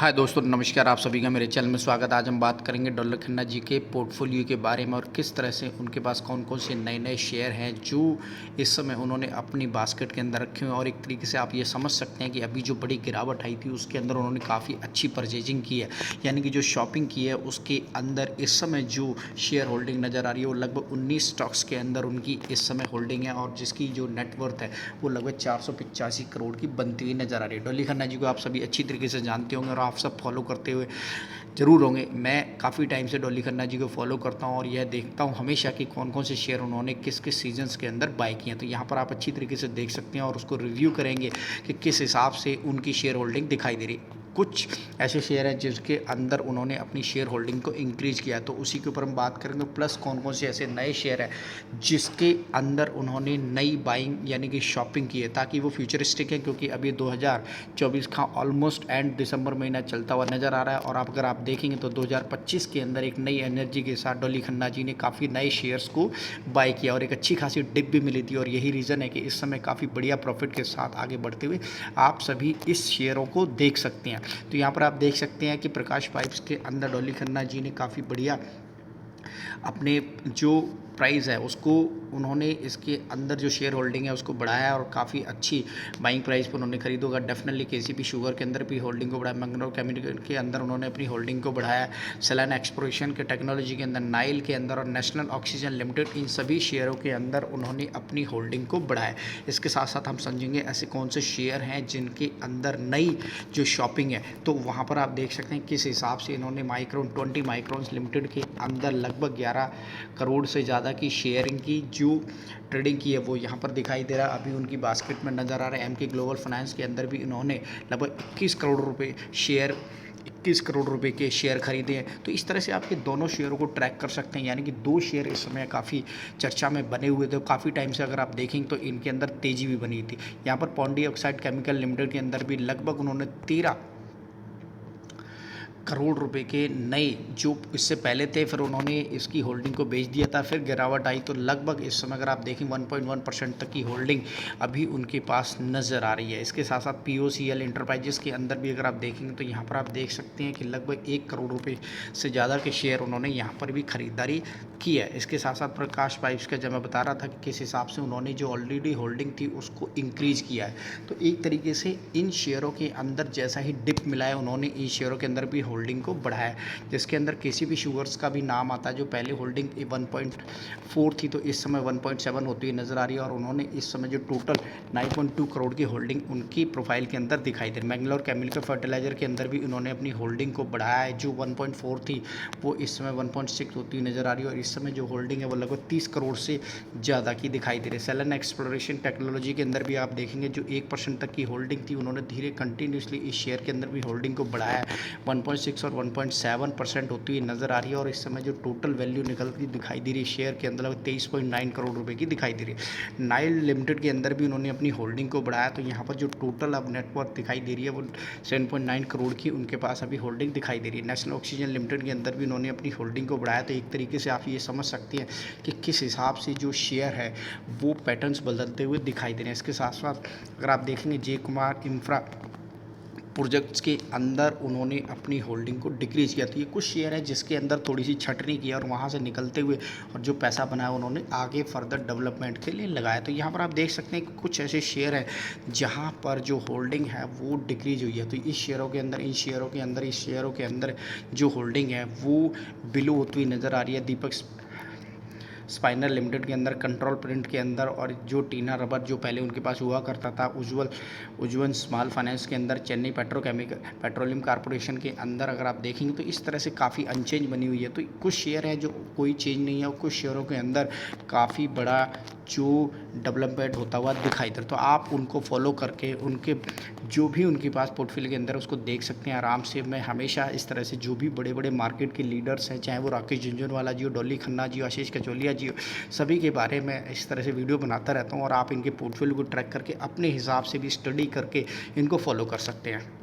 हाय दोस्तों, नमस्कार। आप सभी का मेरे चैनल में स्वागत है। आज हम बात करेंगे डॉलर खन्ना जी के पोर्टफोलियो के बारे में और किस तरह से उनके पास कौन कौन से नए नए शेयर हैं जो इस समय उन्होंने अपनी बास्केट के अंदर रखे हुए हैं। और एक तरीके से आप ये समझ सकते हैं कि अभी जो बड़ी गिरावट आई थी उसके अंदर उन्होंने काफ़ी अच्छी परचेजिंग की है, यानी कि जो शॉपिंग की है उसके अंदर इस समय जो शेयर होल्डिंग नज़र आ रही है वो लगभग 19 स्टॉक्स के अंदर उनकी इस समय होल्डिंग है और जिसकी जो नेटवर्थ है वो लगभग 485 करोड़ की बनती हुई नज़र आ रही है। डॉलर खन्ना जी को आप सभी अच्छी तरीके से जानते होंगे और आप सब फॉलो करते हुए ज़रूर होंगे। मैं काफ़ी टाइम से डॉलर खन्ना जी को फॉलो करता हूं और यह देखता हूं हमेशा कि कौन कौन से शेयर उन्होंने किस किस सीजन्स के अंदर बाय किए हैं। तो यहाँ पर आप अच्छी तरीके से देख सकते हैं और उसको रिव्यू करेंगे कि किस हिसाब से उनकी शेयर होल्डिंग दिखाई दे रही है। कुछ ऐसे शेयर हैं जिसके अंदर उन्होंने अपनी शेयर होल्डिंग को इंक्रीज़ किया है, तो उसी के ऊपर हम बात करेंगे। प्लस कौन कौन से ऐसे नए शेयर हैं जिसके अंदर उन्होंने नई बाइंग यानी कि शॉपिंग की है, ताकि वो फ्यूचरिस्टिक है, क्योंकि अभी 2024 का ऑलमोस्ट एंड दिसंबर महीना चलता हुआ नज़र आ रहा है। और अगर आप देखेंगे तो 2025 के अंदर एक नई एनर्जी के साथ डॉलर खन्ना जी ने काफ़ी नए शेयर्स को बाय किया और एक अच्छी खासी डिप भी मिली थी। और यही रीज़न है कि इस समय काफ़ी बढ़िया प्रॉफिट के साथ आगे बढ़ते हुए आप सभी इस शेयरों को देख सकते हैं। तो यहाँ पर आप देख सकते हैं कि प्रकाश पाइप्स के अंदर डॉलर खन्ना जी ने काफ़ी बढ़िया अपने जो प्राइस है उसको उन्होंने इसके अंदर जो शेयर होल्डिंग है उसको बढ़ाया है और काफ़ी अच्छी बाइंग प्राइस पर उन्होंने खरीदा होगा। डेफिनेटली केसीपी शुगर के अंदर भी होल्डिंग को बढ़ाया, मैंगलोर केमिकल के अंदर उन्होंने अपनी होल्डिंग को बढ़ाया, सेलन एक्सप्लोरेशन के टेक्नोलॉजी के अंदर, नाइल के अंदर और नेशनल ऑक्सीजन लिमिटेड, इन सभी शेयरों के अंदर उन्होंने अपनी होल्डिंग को बढ़ाया। इसके साथ साथ हम समझेंगे ऐसे कौन से शेयर हैं जिनके अंदर नई जो शॉपिंग है, तो वहाँ पर आप देख सकते हैं किस हिसाब से इन्होंने 20 माइक्रोन्स लिमिटेड के अंदर लगभग 11 करोड़ से ज़्यादा की शेयरिंग की जो ट्रेडिंग की है वो यहाँ पर दिखाई दे रहा है। अभी उनकी बास्केट में नज़र आ रहा है। एमके ग्लोबल फाइनेंस के अंदर भी इन्होंने लगभग 21 करोड़ रुपए के शेयर खरीदे हैं। तो इस तरह से आपके दोनों शेयरों को ट्रैक कर सकते हैं, यानी कि दो शेयर इस समय काफ़ी चर्चा में बने हुए थे। काफ़ी टाइम से अगर आप देखेंगे तो इनके अंदर तेज़ी भी बनी थी। यहाँ पर पॉन्डी ऑक्साइड केमिकल लिमिटेड के अंदर भी लगभग उन्होंने 13 करोड़ रुपए के नए जो इससे पहले थे, फिर उन्होंने इसकी होल्डिंग को बेच दिया था, फिर गिरावट आई तो लगभग इस समय अगर आप देखें 1.1% तक की होल्डिंग अभी उनके पास नज़र आ रही है। इसके साथ साथ पीओसीएल इंटरप्राइजेस के अंदर भी अगर आप देखेंगे तो यहाँ पर आप देख सकते हैं कि लगभग 1 करोड़ रुपये से ज़्यादा के शेयर उन्होंने यहाँ पर भी खरीदारी की है। इसके साथ साथ प्रकाश पाइप्स का जब मैं बता रहा था कि किस हिसाब से उन्होंने जो ऑलरेडी होल्डिंग थी उसको इंक्रीज़ किया है, तो एक तरीके से इन शेयरों के अंदर जैसा ही डिप मिला है उन्होंने इन शेयरों के अंदर भी होल्डिंग को बढ़ाया, जिसके अंदर केसीपी शुगर्स का भी नाम आता है, जो पहले होल्डिंग 1.4 थी तो इस समय 1.7 होती हुई नज़र आ रही है। और उन्होंने इस समय जो टोटल 9.2 करोड़ की होल्डिंग उनकी प्रोफाइल के अंदर दिखाई दे रही है। मैंगलोर केमिकल फर्टिलाइजर के अंदर भी उन्होंने अपनी होल्डिंग को बढ़ाया है, जो 1.4 थी वो इस समय 1.6 होती हुई नज़र आ रही है। और इस समय जो होल्डिंग है वो लगभग 30 करोड़ से ज़्यादा की दिखाई दे रही है। सेलन एक्सप्लोरेशन टेक्नोलॉजी के अंदर भी आप देखेंगे जो 1% तक की होल्डिंग थी उन्होंने धीरे कंटिन्यूसली इस शेयर के अंदर भी होल्डिंग को बढ़ाया है, 1.6 और 1.7% होती हुई नज़र आ रही है। और इस समय जो टोटल वैल्यू निकलती दिखाई दे रही है शेयर के अंदर 23.9 करोड़ रुपए की दिखाई दे रही है। नाइल लिमिटेड के अंदर भी उन्होंने अपनी होल्डिंग को बढ़ाया, तो यहाँ पर जो टोटल अब नेटवर्थ दिखाई दे रही है वो 7.9 करोड़ की उनके पास अभी होल्डिंग दिखाई दे रही है। नेशनल ऑक्सीजन लिमिटेड के अंदर भी उन्होंने अपनी होल्डिंग को बढ़ाया, तो एक तरीके से आप ये समझ सकते हैं कि किस हिसाब से जो शेयर है वो पैटर्न्स बदलते हुए दिखाई दे रहे हैं। इसके साथ साथ अगर आप देखेंगे जे कुमार इंफ्रा प्रोजेक्ट्स के अंदर उन्होंने अपनी होल्डिंग को डिक्रीज़ किया, तो ये कुछ शेयर है जिसके अंदर थोड़ी सी छटनी की और वहाँ से निकलते हुए और जो पैसा बनाया उन्होंने आगे फर्दर डेवलपमेंट के लिए लगाया। तो यहाँ पर आप देख सकते हैं कि कुछ ऐसे शेयर हैं जहाँ पर जो होल्डिंग है वो डिक्रीज़ हुई है, तो इस शेयरों के अंदर इस शेयरों के अंदर जो होल्डिंग है वो बिलो होती हुई नज़र आ रही है। दीपक स्पाइनर लिमिटेड के अंदर, कंट्रोल प्रिंट के अंदर, और जो टीना रबर जो पहले उनके पास हुआ करता था उज्जवल स्मॉल फाइनेंस के अंदर, चेन्नई पेट्रोलियम कॉर्पोरेशन के अंदर अगर आप देखेंगे तो इस तरह से काफ़ी अनचेंज बनी हुई है। तो कुछ शेयर है जो कोई चेंज नहीं है और कुछ शेयरों के अंदर काफ़ी बड़ा जो डेवलपमेंट होता हुआ दिखाई दे, तो आप उनको फॉलो करके उनके जो भी उनके पास पोर्टफोलियो के अंदर उसको देख सकते हैं आराम से। मैं हमेशा इस तरह से जो भी बड़े बड़े मार्केट के लीडर्स हैं, चाहे वो राकेश झुनझुनवाला जी हो, डॉली खन्ना जी हो, आशीष कचौलिया जी हो, सभी के बारे में इस तरह से वीडियो बनाता रहता हूँ और आप इनके पोर्टफोलियो को ट्रैक करके अपने हिसाब से भी स्टडी करके इनको फॉलो कर सकते हैं।